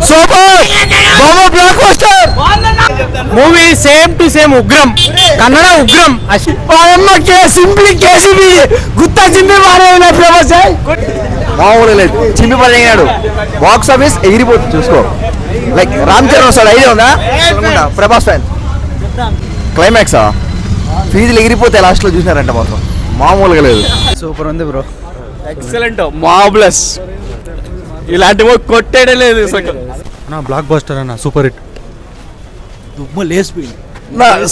Super blockbuster movie same to same Ugramm Kannada Ugramm simply కేసీబీ గుత్తా చింపి మారేనా ప్రభాస్ మామూలు లేదు చింపి పడేనాడు బాక్స్ ఆఫీస్ ఎగిరిపోతుంది చూసుకో లైక్ రామ్ చరణ్ వస్తాడు ఐడియా ఉందా ప్రభాస్ ఫ్యాన్ క్లైమాక్సా ఫీజులు ఎగిరిపోతే లాస్ట్ లో చూసినారంట మాత్రం మామూలుగా లేదు సూపర్ ఉంది బ్రో ఎక్సలెంట్ మాబ్లెస్ ఇలాంటి కొట్టేడే లేదు బ్లాక్ బస్టర్ అన్న super hit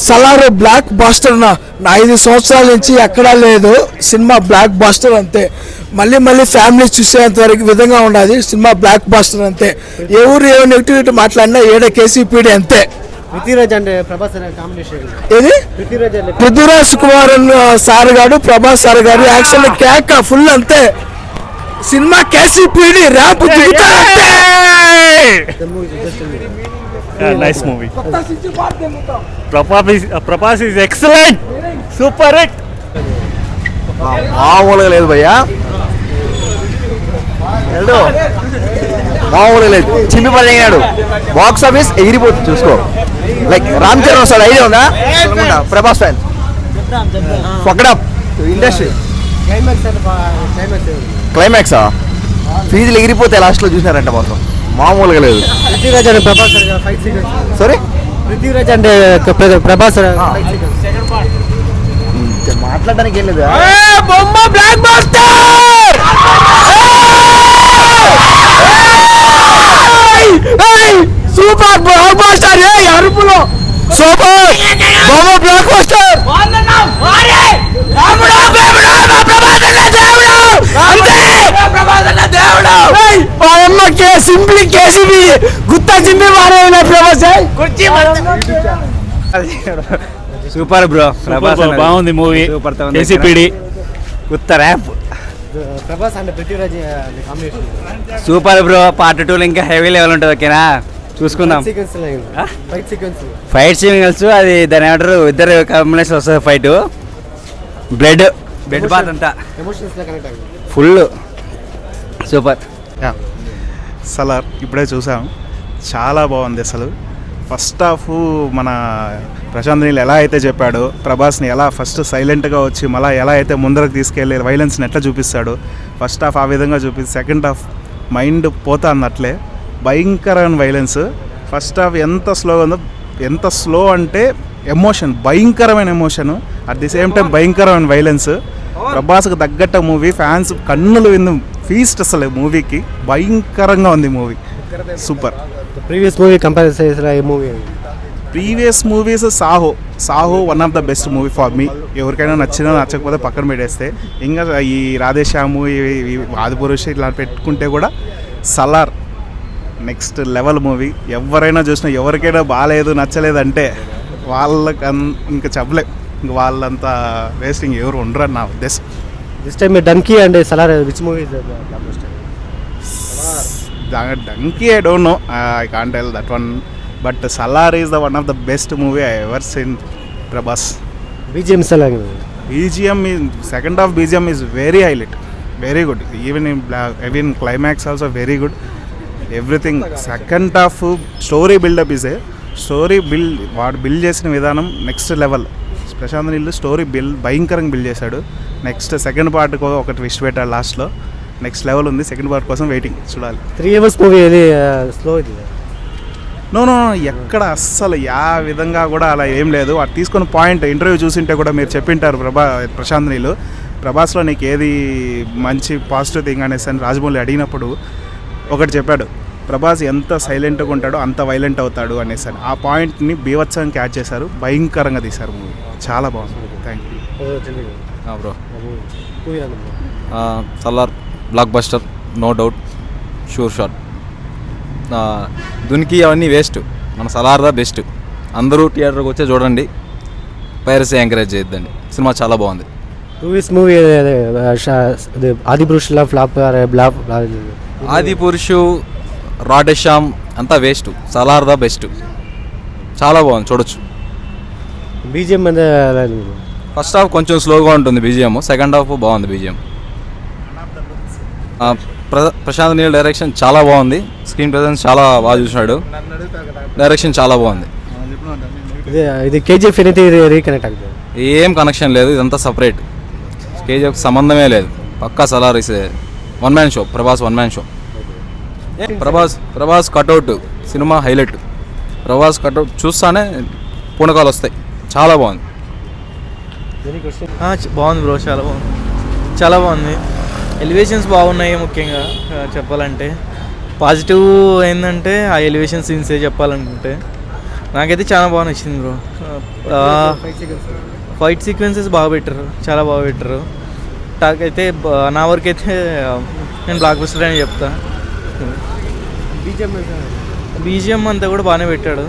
Salaar blockbuster నా 5 సంవత్సరాల నుంచి ఎక్కడా లేదు సినిమా బ్లాక్ బాస్టర్ అంతే మళ్ళీ ఫ్యామిలీ చూసేంత వరకు విధంగా ఉండాలి సినిమా బ్లాక్ బాస్టర్ అంతే ఎవరు ఏ నెగిటివిటీ మాట్లాడినా ఏడ కేసీపీడీ అంతే పృథ్వీరాజ్ అంటే ప్రభాస్ కాంబినేషన్ ఏది పృథ్వీరాజ్ కుమార్ సార్ గారు ప్రభాస్ సార్ గారు యాక్చువల్లీ కేక్ ఫుల్ అంతే సినిమా కేసీపీడీ ramp nice movie Prabhas is excellent super hit మామూలుగా లేదు భయ్యా మామూలుగా లేదు చింపి పడేనాడు బాక్స్ ఆఫీస్ ఎగిరిపోతుంది చూసుకో లైక్ రామ్ చరణ్ వస్తాడు ఐడియా ఉందా ప్రభాస్ ఫ్యాన్ ఫక్డప్ ఇండస్ట్రీ క్లైమాక్సా ఫీజులు ఎగిరిపోతే లాస్ట్ లో చూసినారంట మాత్రం మామూలుగా లేదు పృథ్వీరాజ్ అంటే Prabhas fight sequence sorry Prithviraj అంటే ప్రభాస్ మాట్లాడడానికి ఏం లేదు blockbuster super blockbuster అరుపులో సూపర్ బ్లాక్ బస్టర్ సింప్లీ కేసీబీ గుత్తా చింపి మారేనా ప్రభాస్ సూపర్ బ్రో ప్రభాస్ బాగుంది మూవీ కేసీపీడీ గుత్త ర్యాప్ ప్రభాస్ అంటే Prithviraj combination super bro part 2 ఇంకా హెవీ లెవెల్ ఉంటుంది ఓకేనా చూసుకుందాం ఫైట్ సీక్వెన్స్ అది దాని ఏమంటారు ఇద్దరు కాంబినేషన్ వస్తుంది ఫైట్ బ్లడ్ బాత్ అంతా ఫుల్ సూపర్ సలార్ ఇప్పుడే చూసాం చాలా బాగుంది అసలు ఫస్ట్ హాఫ్ మన ప్రశాంత్ నీల్ ఎలా అయితే చెప్పాడో ప్రభాస్ని ఎలా ఫస్ట్ సైలెంట్గా వచ్చి మళ్ళీ ఎలా అయితే ముందరకు తీసుకెళ్ళి వైలెన్స్ని ఎట్లా చూపిస్తాడు ఫస్ట్ హాఫ్ ఆ విధంగా చూపిస్తే సెకండ్ హాఫ్ మైండ్ పోతా అన్నట్లే భయంకరమైన వైలెన్స్ ఫస్ట్ హాఫ్ ఎంత స్లో ఉందో ఎంత స్లో అంటే ఎమోషన్ భయంకరమైన emotion at the same time భయంకరమైన వైలెన్స్ ప్రభాస్కి తగ్గట్ట మూవీ ఫ్యాన్స్ కన్నులు విందు ఫీస్ట్ అసలు మూవీకి భయంకరంగా ఉంది movie super previous movie compare చేసిన movie previous movies Saaho one of the best movie for me ఎవరికైనా నచ్చినా నచ్చకపోతే పక్కన పెట్టేస్తే ఇంకా ఈ రాధేశ్యాము ఆదిపురుష్ ఇట్లా పెట్టుకుంటే కూడా సలార్ నెక్స్ట్ లెవెల్ మూవీ ఎవరైనా చూసినా ఎవరికైనా బాగాలేదు నచ్చలేదు అంటే వాళ్ళకి ఇంకా చెప్పలేం ఇంక వాళ్ళంతా వేస్టింగ్ ఎవరు ఉండరు నా ఉద్దేశం this time donkey and Salaar which movie donkey I don't know I can't tell that one but Salaar is the one of the best movie I ever seen Prabhas BGM Salaar BGM is second half BGM is very highlight, very good. Even climax also very good. Everything second half story build up is a story build. What build చేసిన విధానం next level. Prashanth Neel story భయంకరంగా build చేశాడు. Next second part ఒక twist పెట్టాడు లాస్ట్లో. Next level ఉంది. Second part కోసం waiting చూడాలి. 3 hours మూవీ అది స్లో ఇది. నో ఎక్కడ అస్సలు యా విధంగా కూడా అలా ఏం లేదు. అది తీసుకున్న పాయింట్ ఇంటర్వ్యూ చూసింటే కూడా మీరు చెప్పింటారు ప్రశాంత్ నీల్ ప్రభాస్లో నీకు ఏది మంచి పాజిటివ్ థింగ్ అనేసి అని రాజమౌళి అడిగినప్పుడు ఒకటి చెప్పాడు, ప్రభాస్ ఎంత సైలెంట్గా ఉంటాడో అంత వైలెంట్ అవుతాడు అనేసి అని. ఆ పాయింట్ని బీభత్సంగా క్యాచ్ చేశారు, భయంకరంగా తీశారు మూవీ. చాలా బాగుంది. Thank you bro. Salaar blockbuster, no doubt, sure shot. దునికి అవన్నీ వేస్ట్, మన సలార్దా బెస్ట్. అందరూ థియేటర్కి వచ్చే చూడండి, పైరసీ ఎంకరేజ్ చేయొద్దండి. సినిమా చాలా బాగుంది. మూవీ ఆదిపురుష్ ఫ్లాప్ ఆదిపురుషు, రాధేశ్యామ్ అంతా వేస్ట్, సలార్దా బెస్ట్. చాలా బాగుంది, చూడొచ్చు. బీజిఎం ఫస్ట్ హాఫ్ కొంచెం స్లోగా ఉంటుంది బీజిఎం, సెకండ్ హాఫ్ బాగుంది బీజిఎం. ప్రశాంత్ నీల్ డైరెక్షన్ చాలా బాగుంది. స్క్రీన్ ప్రెజెన్స్ చాలా బాగా చూసినాడు. డైరెక్షన్ చాలా బాగుంది. ఇది కేజీఎఫ్ అనేది రీకనెక్ట్ ಆಗಿದೆ. ఏం కనెక్షన్ లేదు, ఇదంతా సపరేట్. కేజీఎఫ్ సంబంధమే లేదు. పక్కా Salaar is one man show. Prabhas one man show. Prabhas cutout సినిమా హైలైట్. ప్రభాస్ కట్అవుట్ చూస్తానే పూనకాలు వస్తాయి. చాలా బాగుంది. బాగుంది బ్రో, చాలా బాగుంది. ఎలివేషన్స్ బాగున్నాయి. ముఖ్యంగా చెప్పాలంటే పాజిటివ్ ఏంటంటే ఆ ఎలివేషన్ సీన్సే చెప్పాలనుకుంటే నాకైతే చాలా బాగా నచ్చింది బ్రో. ఫైట్ సీక్వెన్సెస్ బాగా పెట్టారు, చాలా బాగా పెట్టారు. నాకైతే నా వరకు అయితే నేను బ్లాక్ బస్టర్ అని చెప్తా. బీజిఎం అంతా కూడా బాగానే పెట్టాడు.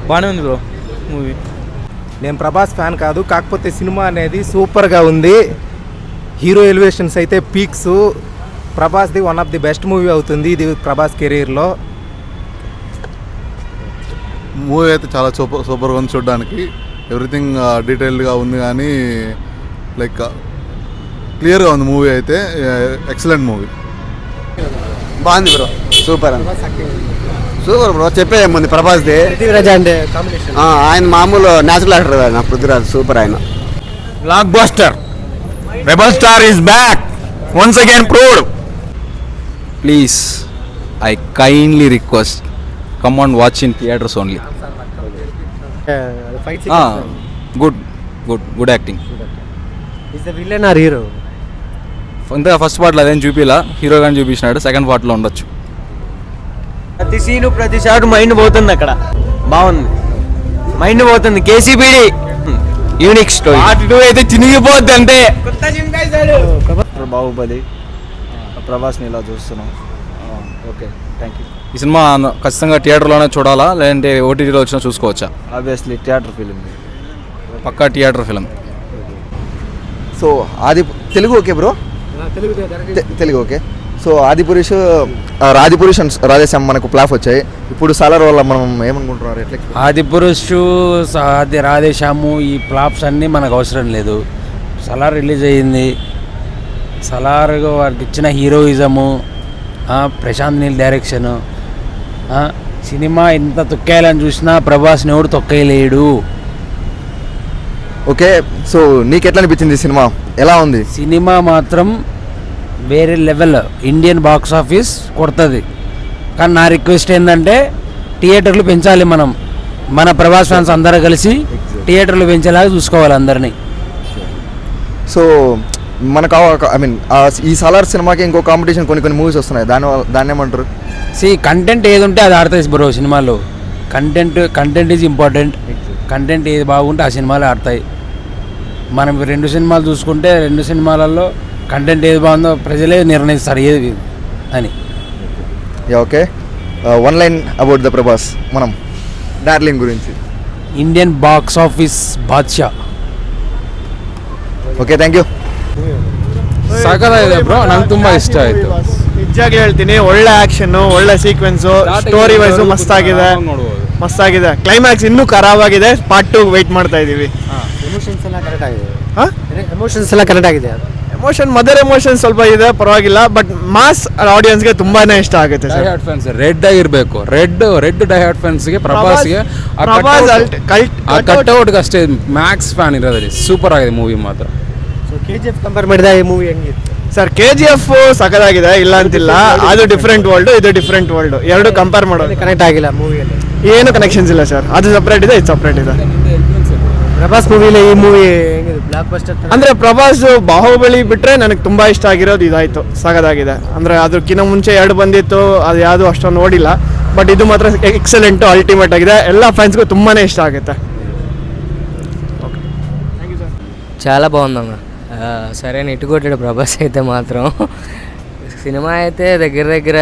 బాగానే ఉంది బ్రో మూవీ. నేను ప్రభాస్ ఫ్యాన్ కాదు, కాకపోతే సినిమా అనేది సూపర్గా ఉంది. హీరో ఎలివేషన్స్ అయితే పీక్స్. ప్రభాస్ది one of the best movie అవుతుంది ఇది ప్రభాస్ కెరీర్లో. మూవీ అయితే చాలా సూపర్గా ఉంది చూడడానికి. ఎవ్రీథింగ్ డీటెయిల్డ్గా ఉంది, కానీ లైక్ క్లియర్గా ఉంది మూవీ అయితే. Excellent movie. బాగుంది బ్రో, సూపర్ సూపర్ బ్రో. చెప్పేదేముంది ప్రభాస్ది. పృథ్వీరాజ్ అంటే కాంబినేషన్ ఆయన మామూలు న్యాచురల్ యాక్టర్ కదా నా పృథ్వీరాజ్. సూపర్ ఆయన. Block buster. Rebel star is back once again proved. Please I kindly request come on watch in theatres only. Fight good acting. Is the villain or hero? అంతే first పార్ట్లో అదేం చూపిలా, hero కానీ చూపించినాడు. Second పార్ట్లో ఉండొచ్చు. ప్రతి scene ప్రతి shot mind పోతుంది అక్కడ. బాగుంది, మైండ్ పోతుంది. కేసీబీడి యూనిక్ స్టోరీ. పార్ట్ 2 అయితే చినిగిపోద్ది అంటే. బాహుబలి ప్రభాస్ని ఇలా చూస్తున్నాం. Okay, thank you. ఈ సినిమా ఖచ్చితంగా థియేటర్లోనే చూడాలా, లేదంటే ఓటీటీలో వచ్చినా చూసుకోవచ్చా? ఆబ్వియస్లీ థియేటర్ ఫిలిం, పక్కా థియేటర్ ఫిలిం. సో ఆది Telugu okay bro, Telugu okay. So Adipurush, రాదిపురుష్ and Radhe Shyam మనకు ప్లాఫ్ వచ్చాయి. ఇప్పుడు సాలార్ వల్ల మనం ఏమనుకుంటున్నారు? ఎట్లా? ఆదిపురుష్, రాధేశ్యాము ఈ ఫ్లాప్స్ అన్నీ మనకు అవసరం లేదు. సలార్ రిలీజ్ అయ్యింది. సలార్ వారికి ఇచ్చిన heroism, Prashanth Neel direction, cinema ఎంత తొక్కేయాలని చూసినా ప్రభాస్ని ఎవడు తొక్కేయలేడు. ఓకే, సో నీకు ఎట్లా అనిపించింది సినిమా? ఎలా ఉంది? సినిమా మాత్రం వేరే లెవెల్. ఇండియన్ బాక్స్ ఆఫీస్ కొడుతుంది. కానీ నా రిక్వెస్ట్ ఏంటంటే థియేటర్లు పెంచాలి. మన ప్రభాస్ ఫ్యాన్స్ అందరూ కలిసి థియేటర్లు పెంచేలాగా చూసుకోవాలి అందరినీ. సో మనకు ఐ మీన్ ఈ సాలార్ సినిమాకి ఇంకో కాంపిటీషన్ కొన్ని మూవీస్ వస్తున్నాయి. దాన్ని ఏమంటారు? కంటెంట్ ఏది ఉంటే అది ఆడుతుంది బ్రో సినిమాలో. Content is important. కంటెంట్ ఏది బాగుంటే ఆ సినిమాలు ఆడతాయి. మనం 2 సినిమాలు చూసుకుంటే 2 సినిమాలలో కంటెంట్ ఏది బాగుందో ప్రజలే నిర్ణయిస్తారు ఏది అని. Okay, one line about the Prabhas, మనం డార్లింగ్ గురించి. ಇಂಡಿಯನ್ ಬಾಕ್ಸ್ ಆಫೀಸ್ ಬಾದ್ಶಾ. Okay, thank you. ಸಾಕಾಗಿದೆ ಬ್ರೋ, ನಂಗೆ ತುಂಬ ಇಷ್ಟ ಆಯಿತು. ನಿಜಾಗ್ಲೂ ಹೇಳ್ತೀನಿ, ಒಳ್ಳೆ ಆ್ಯಕ್ಷನ್ನು, ಒಳ್ಳೆ ಸೀಕ್ವೆನ್ಸು, ಸ್ಟೋರಿ ವೈಸು ಮಸ್ತಾಗಿದೆ. ಕ್ಲೈಮ್ಯಾಕ್ಸ್ ಇನ್ನೂ ಖರಾಬಾಗಿದೆ. ಪಾರ್ಟ್ 2 ವೆಯ್ಟ್ ಮಾಡ್ತಾ ಇದ್ದೀವಿ. ಎಮೋಷನ್ಸ್ ಎಲ್ಲ ಕರೆಕ್ಟ್ ಆಗಿದೆ. ಎಮೋಷನ್ಸ್ ಎಲ್ಲ ಕರೆಕ್ಟ್ ಆಗಿದೆ. ಮದರ್ ಎಮೋಷನ್ ಸ್ವಲ್ಪ ಇದೆ, ಪರವಾಗಿಲ್ಲ. ಬಟ್ ಮಾಸ್ ಆಡಿಯನ್ಸ್ಗೆ ತುಂಬಾನೇ ಇಷ್ಟ ಆಗುತ್ತೆ. ಡೈಹಾರ್ಡ್ ಫ್ಯಾನ್ಸ್ ರೆಡ್ ಆಗಿರಬೇಕು. ರೆಡ್ ಡೈಹಾರ್ಡ್ ಫ್ಯಾನ್ಸ್ಗೆ ಪ್ರಭಾಸ್ಗೆ ಕಟ್ಔಟ್ಗೆ ಅಷ್ಟೇ ಮ್ಯಾಕ್ಸ್ ಫ್ಯಾನ್ ಇರೋದ್ರಿ. ಸೂಪರ್ ಆಗಿದೆ ಮೂವಿ ಮಾತ್ರ. ಸೊ KGF ಕಂಪೇರ್ ಮಾಡಿದಾಗ ಈ ಮೂವಿ ಹೆಂಗಿತ್ತು ಸರ್? KGF ಸಖತ್ತಾಗಿದೆ, ಇಲ್ಲ ಅಂತಿಲ್ಲ. ಅದು ಡಿಫ್ರೆಂಟ್ ವರ್ಲ್ಡ್, ಇದು ಡಿಫ್ರೆಂಟ್ ವರ್ಲ್ಡ್. ಎರಡು ಕಂಪೇರ್ ಮಾಡೋದು ಕನೆಕ್ಟ್ ಆಗಿಲ್ಲ ಮೂವಿಯಲ್ಲಿ. ಏನು ಕನೆಕ್ಷನ್ಸ್ ಇಲ್ಲ ಸರ್. ಅದು ಸಪ್ರೇಟ್ ಇದೆ, ಇದು ಸಪ್ರೇಟ್ ಇದೆ. ಪ್ರಭಾಸ್ ಮೂವಿಲಿ ಈ ಮೂವಿ ಹೆಂಗಿದೆ? ಬ್ಲಾಕ್ ಬಸ್ಟರ್ ಅಂದ್ರೆ ಪ್ರಭಾಸ್ ಬಾಹುಬಲಿ ಬಿಟ್ರೆ ನನಗೆ ತುಂಬಾ ಇಷ್ಟ ಆಗಿರೋದು ಇದಾಯ್ತು. ಸಖತ್ತಾಗಿದೆ. ಅಂದ್ರೆ ಅದಕ್ಕಿಂತ ಮುಂಚೆ 2 ಬಂದಿತ್ತು, ಅದು ಯಾವುದು ಅಷ್ಟೊಂದು ನೋಡಿಲ್ಲ. ಬಟ್ ಇದು ಮಾತ್ರ ಎಕ್ಸಲೆಂಟ್, ಅಲ್ಟಿಮೇಟ್ ಆಗಿದೆ. ಎಲ್ಲ ಫ್ಯಾನ್ಸ್ಗೂ ತುಂಬಾನೇ ಇಷ್ಟ ಆಗುತ್ತೆ. చాలా బాగుందన్న. సరైన ఇటు కొట్టాడు ప్రభాస్ అయితే మాత్రం. సినిమా అయితే దగ్గర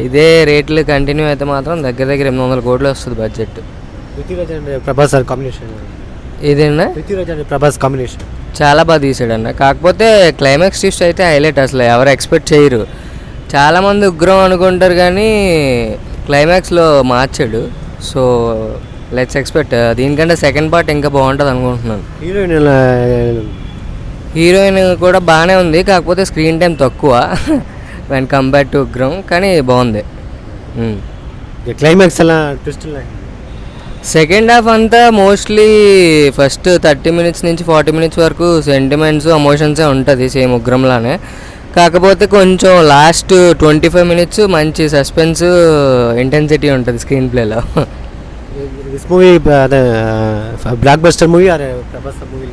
ఇదే రేట్లు కంటిన్యూ అయితే మాత్రం దగ్గర 800 కోట్లు వస్తుంది budget. Prithviraj and Prabhas combination ఇదేనా? పృథ్వీరాజ్ అండ్ ప్రభాస్ కాంబినేషన్ చాలా బాగా తీసాడన్న. కాకపోతే క్లైమాక్స్ ట్విస్ట్ అయితే హైలైట్. అసలు ఎవరు ఎక్స్పెక్ట్ చేయరు. చాలామంది ఉగ్రం అనుకుంటారు కానీ క్లైమాక్స్లో మార్చాడు. So let's expect. దీనికంటే సెకండ్ పార్ట్ ఇంకా బాగుంటుంది అనుకుంటున్నాను. హీరోయిన్ కూడా బాగానే ఉంది, కాకపోతే స్క్రీన్ టైం తక్కువ వెన్ కంపేర్ టు ఉగ్రం, కానీ బాగుంది. క్లైమాక్స్ అలా ట్విస్ట్ సెకండ్ హాఫ్ అంతా మోస్ట్లీ ఫస్ట్ 30 మినిట్స్ నుంచి 40 మినిట్స్ వరకు సెంటిమెంట్స్ ఎమోషన్సే ఉంటుంది సేమ్ ఉగ్రంలానే. కాకపోతే కొంచెం లాస్ట్ 25 మినిట్స్ మంచి సస్పెన్స్ ఇంటెన్సిటీ ఉంటుంది స్క్రీన్ ప్లేలో. This movie blockbuster movie or Prabhas movie?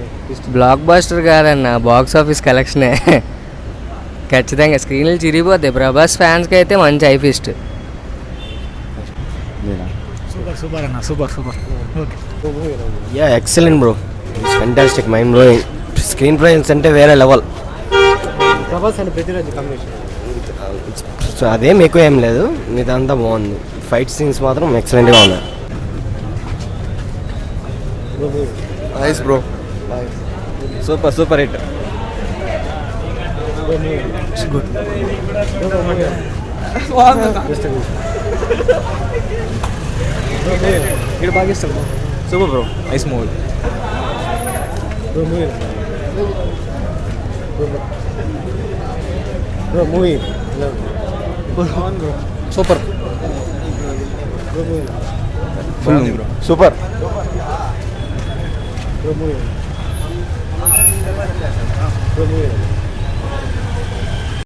Blockbuster కాదన్న, బాక్స్ ఆఫీస్ కలెక్షనే. ఖచ్చితంగా స్క్రీన్లు చిరిగిపోతాయి. ప్రభాస్ ఫ్యాన్స్కి అయితే మంచి ఐ ఫీస్ట్. సూపర్ అన్న, super ya excellent bro, it's fantastic, mind blowing. Screen presence అంటే వేరే level. Prabhas and Prithviraj combination so అదేం ఎక్కువ ఏం లేదు, మిగతా బాగుంది. ఫైట్ సీన్స్ మాత్రం ఎక్సలెంట్గా ఉన్నాయి. Nice bro. Super hit. ఇక్కడ బాగా ఇష్టం. Super bro, nice movie. Movie super super. Movie